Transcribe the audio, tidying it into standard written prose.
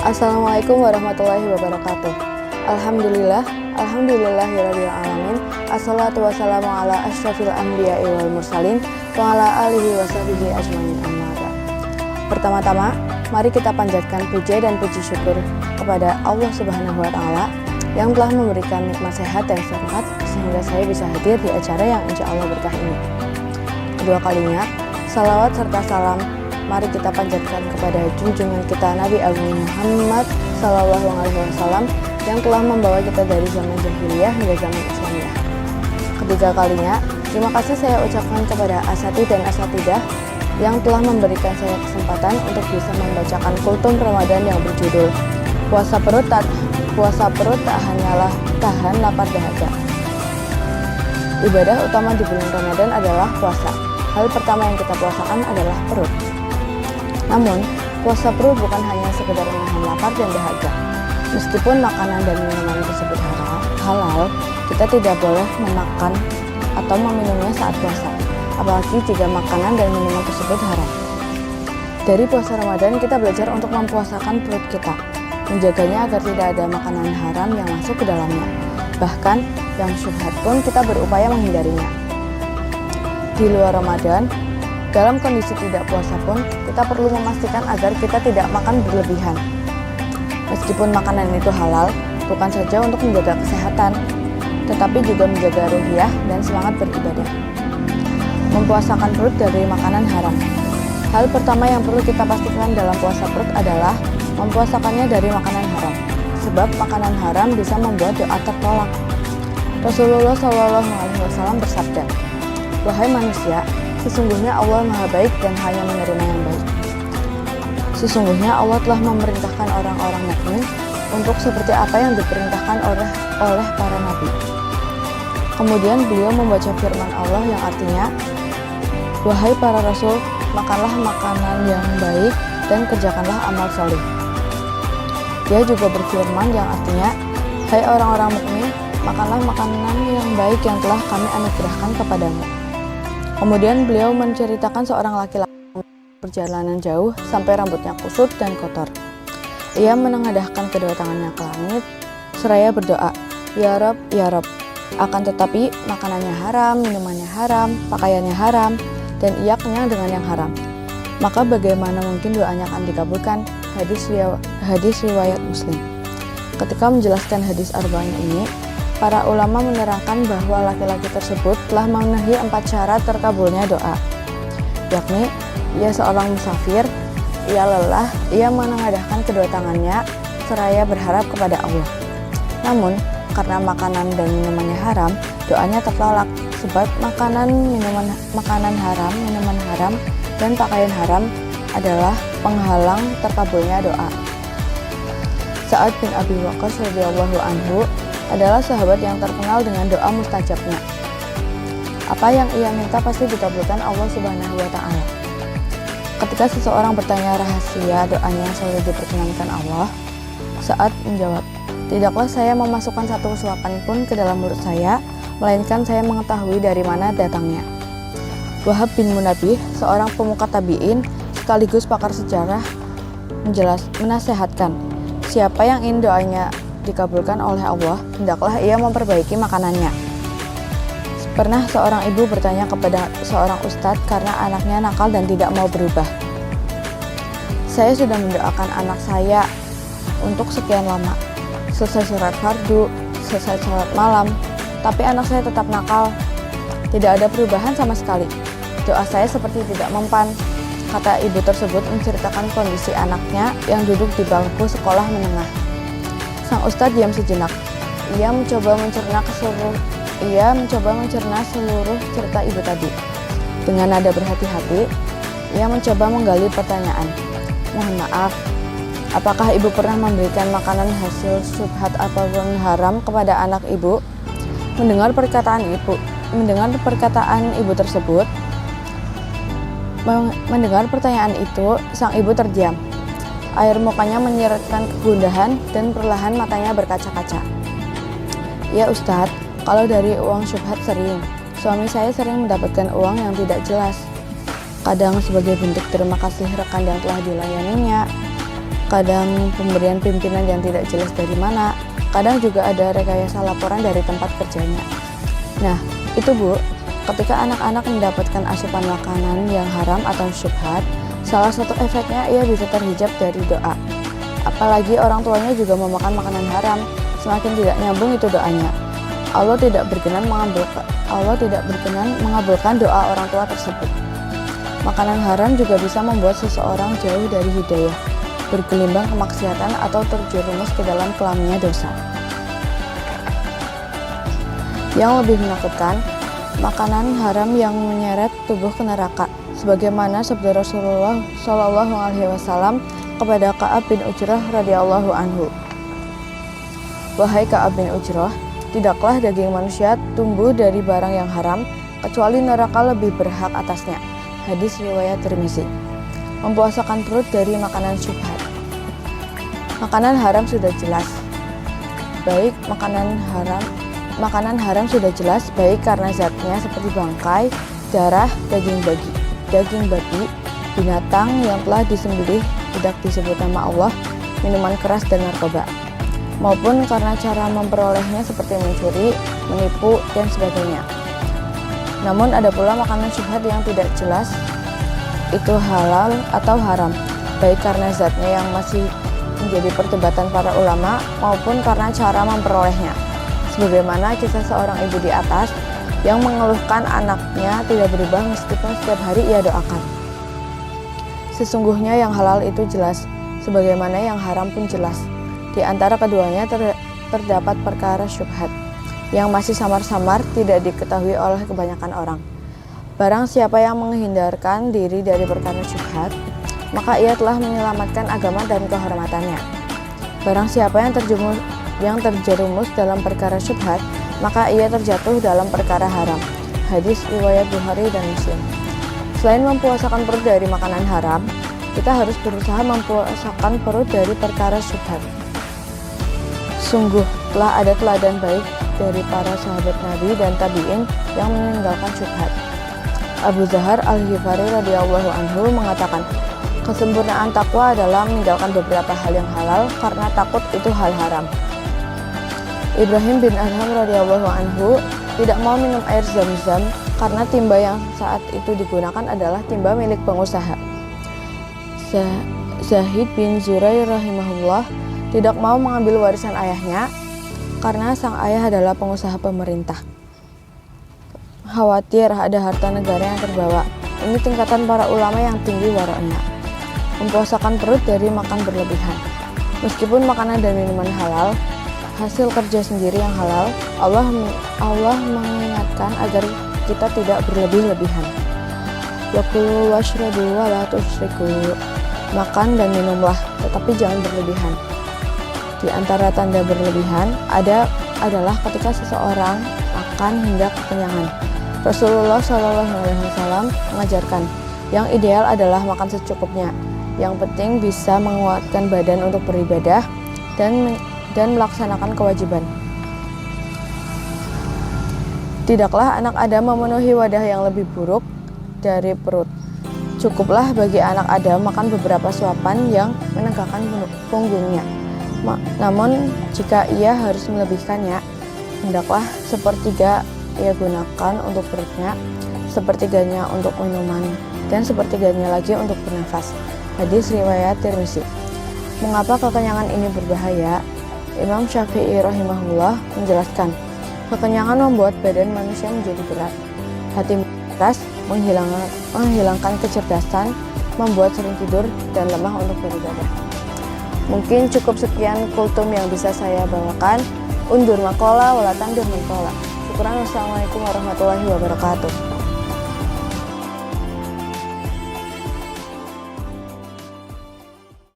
Assalamualaikum warahmatullahi wabarakatuh. Alhamdulillahirabbil alamin. Assalatu wassalamu ala asyrafil anbiya'i wal mursalin wa ala alihi washabihi ajmain amma ba'd. Pertama-tama, mari kita panjatkan puja dan puji syukur kepada Allah Subhanahu wa taala yang telah memberikan nikmat sehat dan selamat sehingga saya bisa hadir di acara yang insya Allah berkah ini. Kedua kalinya, salawat serta salam mari kita panjatkan kepada junjungan kita Nabi Agung Muhammad Sallallahu Alaihi Wasallam yang telah membawa kita dari zaman jahiliyah hingga zaman Islamiyah. Ketiga kalinya, terima kasih saya ucapkan kepada asatidz dan asatidah yang telah memberikan saya kesempatan untuk bisa membacakan kultum Ramadan yang berjudul Puasa perut tak hanyalah tahan lapar dahaga. Ibadah utama di bulan Ramadan adalah puasa. Hal pertama yang kita puasakan adalah perut. Namun, puasa perut bukan hanya sekedar menahan lapar dan dahaga. Meskipun makanan dan minuman tersebut halal, kita tidak boleh memakan atau meminumnya saat puasa, apalagi jika makanan dan minuman tersebut haram. Dari puasa Ramadan, kita belajar untuk mempuasakan perut kita, menjaganya agar tidak ada makanan haram yang masuk ke dalamnya. Bahkan, yang syubhat pun kita berupaya menghindarinya. Di luar Ramadan, dalam kondisi tidak puasa pun, kita perlu memastikan agar kita tidak makan berlebihan. Meskipun makanan itu halal, bukan saja untuk menjaga kesehatan, tetapi juga menjaga ruhiyah dan semangat beribadah. Mempuasakan perut dari makanan haram. Hal pertama yang perlu kita pastikan dalam puasa perut adalah mempuasakannya dari makanan haram, sebab makanan haram bisa membuat doa tertolak. Rasulullah SAW bersabda, "Wahai manusia, sesungguhnya Allah Maha Baik dan hanya menerima yang baik." Sesungguhnya Allah telah memerintahkan orang-orang mukmin untuk seperti apa yang diperintahkan oleh para nabi. Kemudian beliau membaca firman Allah yang artinya, "Wahai para rasul, makanlah makanan yang baik dan kerjakanlah amal saleh." Dia juga berfirman yang artinya, "Hai orang-orang mukmin, makanlah makanan yang baik yang telah kami anugerahkan kepadamu." Kemudian beliau menceritakan seorang laki-laki perjalanan jauh sampai rambutnya kusut dan kotor. Ia menengadahkan kedua tangannya ke langit seraya berdoa, "Ya Rob, ya Rob." Akan tetapi makanannya haram, minumannya haram, pakaiannya haram, dan ia kenyang dengan yang haram. Maka bagaimana mungkin doanya akan dikabulkan? Hadis riwayat Muslim. Ketika menjelaskan hadis arba'in ini, para ulama menerangkan bahwa laki-laki tersebut telah memenuhi 4 syarat terkabulnya doa, yakni ia seorang musafir, ia lelah, ia menengadahkan kedua tangannya seraya berharap kepada Allah. Namun, karena makanan dan minumannya haram, doanya tertolak sebab makanan haram, minuman haram, dan pakaian haram adalah penghalang terkabulnya doa. Sa'ad bin Abi Waqqas radhiyallahu anhu adalah sahabat yang terkenal dengan doa mustajabnya. Apa yang ia minta pasti dikabulkan Allah Subhanahu wa taala. Ketika seseorang bertanya rahasia doanya yang selalu diperkenankan Allah, Sa'ad menjawab, "Tidaklah saya memasukkan satu suapan pun ke dalam mulut saya, melainkan saya mengetahui dari mana datangnya." Wahab bin Munabbih, seorang pemuka tabi'in sekaligus pakar sejarah, menasehatkan, siapa yang ingin doanya dikabulkan oleh Allah, hendaklah ia memperbaiki makanannya. Pernah seorang ibu bertanya kepada seorang ustadz karena anaknya nakal dan tidak mau berubah. "Saya sudah mendoakan anak saya untuk sekian lama, selesai surat fardu, selesai sholat malam, tapi anak saya tetap nakal. Tidak ada perubahan sama sekali. Doa saya seperti tidak mempan," kata ibu tersebut menceritakan kondisi anaknya yang duduk di bangku sekolah menengah. Sang ustadz diam sejenak. Ia mencoba mencerna seluruh cerita ibu tadi. Dengan nada berhati-hati, ia mencoba menggali pertanyaan. "Mohon maaf, apakah ibu pernah memberikan makanan hasil syubhat ataupun haram kepada anak ibu?" Mendengar perkataan pertanyaan itu, sang ibu terdiam. Air mukanya menyiratkan kegundahan dan perlahan matanya berkaca-kaca. "Ya Ustadz, kalau dari uang syubhat sering. Suami saya sering mendapatkan uang yang tidak jelas. Kadang sebagai bentuk terima kasih rekan yang telah dilayaninya, kadang pemberian pimpinan yang tidak jelas dari mana, kadang juga ada rekayasa laporan dari tempat kerjanya. Nah, itu Bu, ketika anak-anak mendapatkan asupan makanan yang haram atau syubhat, salah satu efeknya ia bisa terhijab dari doa. Apalagi orang tuanya juga memakan makanan haram, semakin tidak nyambung itu doanya. Allah tidak berkenan mengabulkan doa orang tua tersebut. Makanan haram juga bisa membuat seseorang jauh dari hidayah, bergelimbang kemaksiatan atau terjerumus ke dalam kelamnya dosa. Yang lebih menakutkan, makanan haram yang menyeret tubuh ke neraka, sebagaimana sabda Rasulullah Shallallahu Alaihi Wasallam kepada Ka'ab bin Ujrah radhiyallahu anhu. Wahai Ka'ab bin Ujrah, tidaklah daging manusia tumbuh dari barang yang haram, kecuali neraka lebih berhak atasnya. Hadis riwayat Tirmizi. Mempuasakan perut dari makanan syubhat. Makanan haram sudah jelas. Makanan haram sudah jelas baik karena zatnya seperti bangkai, darah, daging babi, binatang yang telah disembelih tidak disebut nama Allah, minuman keras dan narkoba, maupun karena cara memperolehnya seperti mencuri, menipu, dan sebagainya. Namun ada pula makanan syubhat yang tidak jelas itu halal atau haram, baik karena zatnya yang masih menjadi perdebatan para ulama maupun karena cara memperolehnya. Sebagaimana kisah seorang ibu di atas yang mengeluhkan anaknya tidak berubah meskipun setiap hari ia doakan. Sesungguhnya yang halal itu jelas, sebagaimana yang haram pun jelas. Di antara keduanya terdapat perkara syubhat yang masih samar-samar tidak diketahui oleh kebanyakan orang. Barang siapa yang menghindarkan diri dari perkara syubhat, maka ia telah menyelamatkan agama dan kehormatannya. Barang siapa yang terjerumus dalam perkara syubhat, maka ia terjatuh dalam perkara haram. Hadis riwayat Bukhari dan Muslim. Selain mempuasakan perut dari makanan haram, kita harus berusaha mempuasakan perut dari perkara syubhat. Sungguh telah ada teladan baik dari para sahabat Nabi dan tabi'in yang meninggalkan syubhat. Abu Dzar Al-Ghifari radhiyallahu anhu mengatakan, kesempurnaan takwa adalah meninggalkan beberapa hal yang halal karena takut itu hal haram. Ibrahim bin Adham radhiyallahu anhu tidak mau minum air Zam-Zam karena timba yang saat itu digunakan adalah timba milik pengusaha. Zahid bin Zurai rahimahullah tidak mau mengambil warisan ayahnya karena sang ayah adalah pengusaha pemerintah. Khawatir ada harta negara yang terbawa. Ini tingkatan para ulama yang tinggi waraknya. Mempuasakan perut dari makan berlebihan. Meskipun makanan dan minuman halal, hasil kerja sendiri yang halal, Allah mengingatkan agar kita tidak berlebih-lebihan. Wakulu washrabu wa la tusyriku. Makan dan minumlah, tetapi jangan berlebihan. Di antara tanda berlebihan adalah ketika seseorang makan hingga kekenyangan. Rasulullah SAW mengajarkan, yang ideal adalah makan secukupnya. Yang penting bisa menguatkan badan untuk beribadah dan melaksanakan kewajiban. Tidaklah anak Adam memenuhi wadah yang lebih buruk dari perut. Cukuplah bagi anak Adam makan beberapa suapan yang menegakkan punggungnya. Namun jika ia harus melebihkannya, hendaklah sepertiga ia gunakan untuk perutnya, sepertiganya untuk minuman, dan sepertiganya lagi untuk bernafas. Hadis riwayat Tirmizi. Mengapa kekenyangan ini berbahaya? Imam Syafi'i rahimahullah menjelaskan, kekenyangan membuat badan manusia menjadi berat. Hati keras, menghilangkan kecerdasan, membuat sering tidur dan lemah untuk beribadah. Mungkin cukup sekian kultum yang bisa saya bawakan. Undur makola, wala tandur mentola. Syukuran, wassalamualaikum warahmatullahi wabarakatuh.